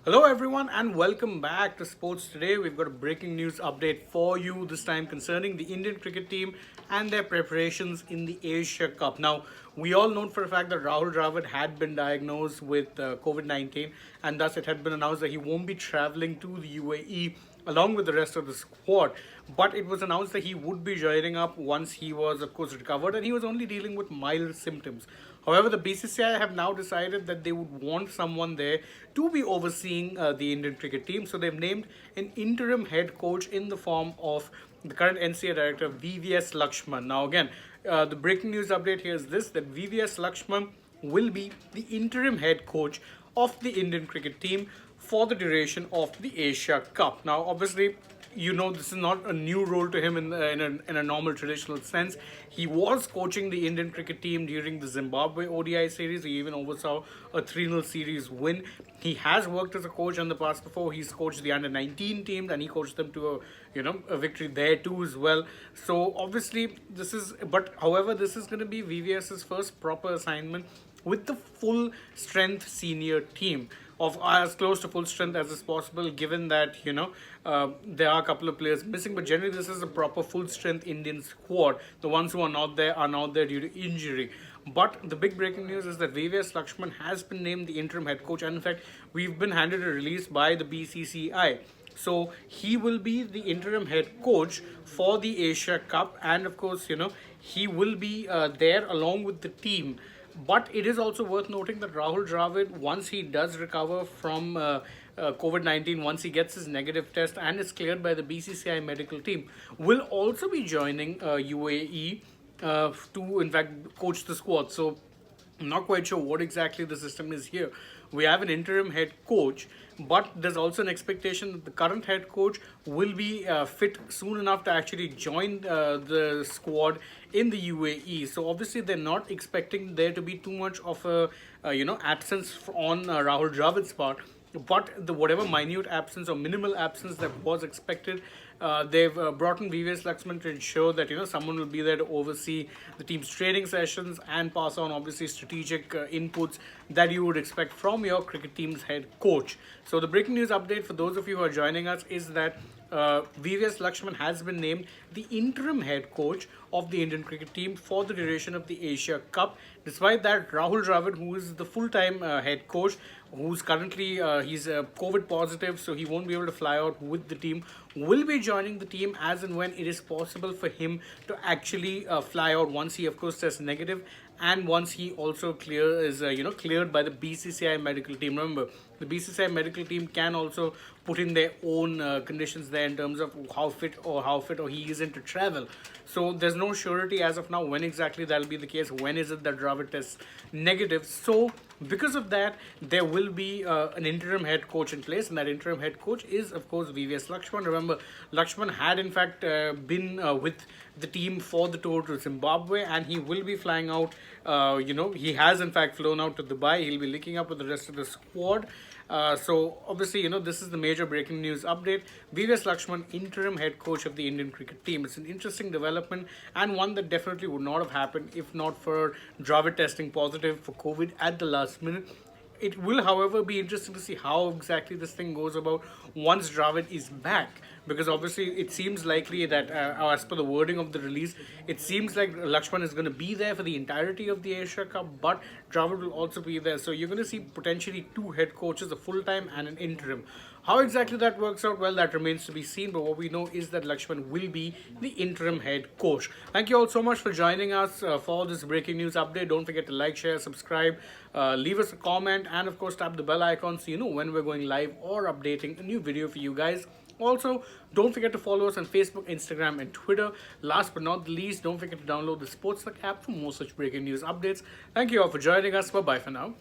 Hello everyone and welcome back to Sports Today. We've got a breaking news update for you this time concerning the Indian cricket team and their preparations in the Asia Cup. Now, we all know for a fact that Rahul Dravid had been diagnosed with COVID-19 and thus it had been announced that he won't be traveling to the UAE along with the rest of the squad. But it was announced that he would be joining up once he was, of course, recovered and he was only dealing with mild symptoms. However, the BCCI have now decided that they would want someone there to be overseeing the Indian cricket team. So they've named an interim head coach in the form of the current NCA director, VVS Laxman. Now, again, the breaking news update here is this, that VVS Laxman will be the interim head coach of the Indian cricket team for the duration of the Asia Cup. Now, obviously, this is not a new role to him in a normal traditional sense. He was coaching the Indian cricket team during the Zimbabwe ODI series. He even oversaw a 3-0 series win. He has worked as a coach in the past before. He's coached the under-19 team and he coached them to a victory there too as well. So obviously however, this is going to be VVS's first proper assignment with the full strength senior team of as close to full strength as is possible, given that there are a couple of players missing, but generally this is a proper full strength Indian squad. The ones who are not there due to injury. But the big breaking news is that VVS Laxman has been named the interim head coach, and in fact we've been handed a release by the BCCI. So he will be the interim head coach for the Asia Cup, and of course he will be there along with the team. But it is also worth noting that Rahul Dravid, once he does recover from COVID-19, once he gets his negative test and is cleared by the BCCI medical team, will also be joining UAE to, in fact, coach the squad. So I'm not quite sure what exactly the system is here. We have an interim head coach, but there's also an expectation that the current head coach will be fit soon enough to actually join the squad in the UAE. So obviously they're not expecting there to be too much of a absence on Rahul Dravid's part. But the whatever minute absence or minimal absence that was expected, they've brought in VVS Laxman to ensure that someone will be there to oversee the team's training sessions and pass on obviously strategic inputs that you would expect from your cricket team's head coach. So the breaking news update for those of you who are joining us is that VVS Laxman has been named the interim head coach of the Indian cricket team for the duration of the Asia Cup. Despite that, Rahul Dravid, who is the full-time head coach, who's currently he's COVID positive, so he won't be able to fly out with the team, will be joining the team as and when it is possible for him to actually fly out once he, of course, tests negative and once he also cleared by the BCCI medical team. Remember, the BCCI medical team can also put in their own conditions there in terms of how fit or he isn't to travel. So there's no surety as of now when exactly that'll be the case. When is it that Dravid tests negative? So because of that, there will be an interim head coach in place, and that interim head coach is, of course, VVS Laxman. Remember, Laxman had in fact been with the team for the tour to Zimbabwe, and he will be flying out. He has in fact flown out to Dubai. He'll be linking up with the rest of the squad. So obviously, this is the major breaking news update. VVS Laxman, interim head coach of the Indian cricket team. It's an interesting development and one that definitely would not have happened if not for Dravid testing positive for COVID at the last minute. It will, however, be interesting to see how exactly this thing goes about once Dravid is back. Because obviously it seems likely that as per the wording of the release, it seems like Laxman is going to be there for the entirety of the Asia Cup, but Dravid will also be there. So you're going to see potentially two head coaches, a full-time and an interim. How exactly that works out, well, that remains to be seen. But what we know is that Laxman will be the interim head coach. Thank you all so much for joining us for this breaking news update. Don't forget to like, share, subscribe, leave us a comment, and of course tap the bell icon so you know when we're going live or updating a new video for you guys. Also, don't forget to follow us on Facebook, Instagram, and Twitter. Last but not the least, don't forget to download the SportsTak app for more such breaking news updates. Thank you all for joining us. Bye-bye for now.